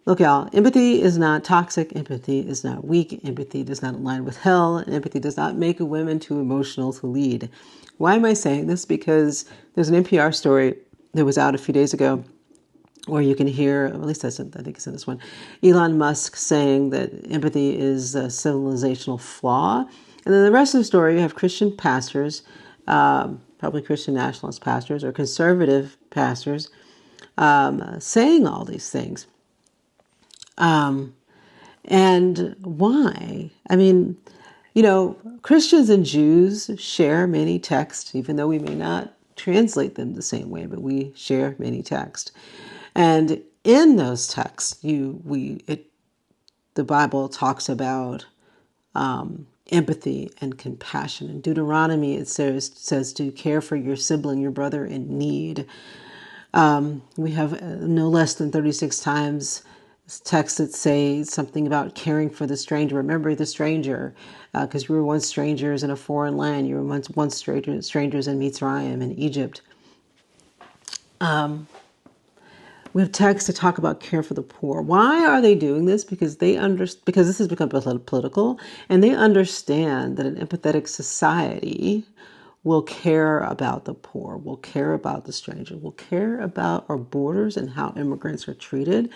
Look, y'all, empathy is not toxic. Empathy is not weak. Empathy does not align with hell. And empathy does not make a woman too emotional to lead. Why am I saying this? Because there's an NPR story that was out a few days ago where you can hear, at least I think it's in this one, Elon Musk saying that empathy is a civilizational flaw. And then the rest of the story, you have Christian pastors, probably Christian nationalist pastors or conservative pastors, saying all these things. And why? I mean, Christians and Jews share many texts, even though we may not translate them the same way, but we share many texts. And in those texts, the Bible talks about empathy and compassion. In Deuteronomy, it says to care for your sibling, your brother in need. We have no less than 36 times texts that say something about caring for the stranger. Remember the stranger, because you were once strangers in a foreign land. You were once strangers in Mitzrayim in Egypt. We have texts to talk about care for the poor. Why are they doing this? Because because this has become political, and they understand that an empathetic society will care about the poor, will care about the stranger, will care about our borders and how immigrants are treated,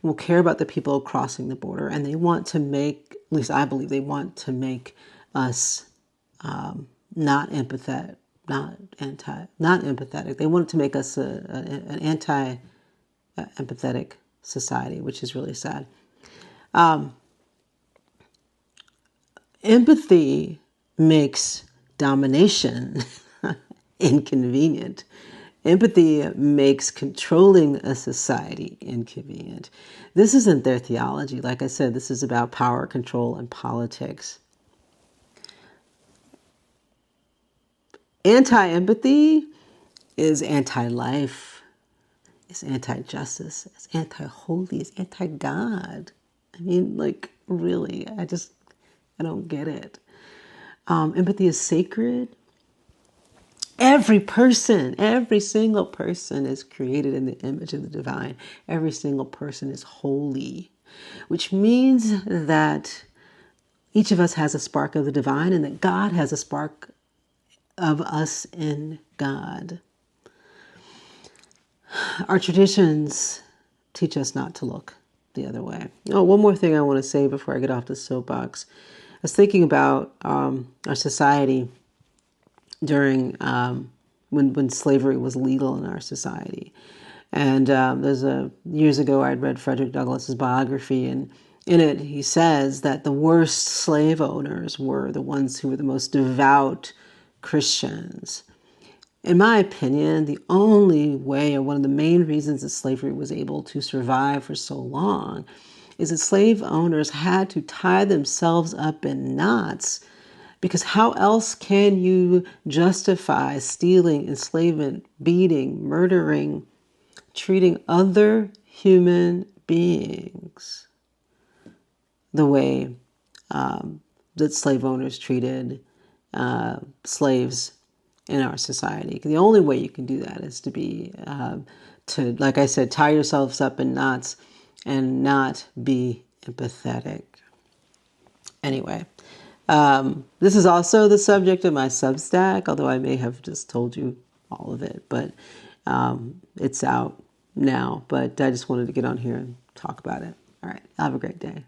will care about the people crossing the border. And they want to make, at least I believe, they want to make us not empathetic. Not empathetic. They want to make us an anti-empathetic society, which is really sad. Empathy makes domination inconvenient. Empathy makes controlling a society inconvenient. This isn't their theology. Like I said, this is about power, control, and politics. Anti-empathy is anti-life. It's anti-justice. It's anti-holy. It's anti-God. I mean, really, I don't get it. Empathy is sacred. Every single person is created in the image of the divine. Every single person is holy, which means that each of us has a spark of the divine and that God has a spark of us in God. Our traditions teach us not to look the other way. Oh, one more thing I want to say before I get off the soapbox. I was thinking about our society during when slavery was legal in our society. And years ago I'd read Frederick Douglass's biography, and in it he says that the worst slave owners were the ones who were the most devout Christians. In my opinion, the only way, or one of the main reasons that slavery was able to survive for so long, is that slave owners had to tie themselves up in knots, because how else can you justify stealing, enslavement, beating, murdering, treating other human beings the way that slave owners treated slaves in our society? The only way you can do that is to, like I said, tie yourselves up in knots and not be empathetic. Anyway, this is also the subject of my Substack, although I may have just told you all of it, but it's out now. But I just wanted to get on here and talk about it. All right, have a great day.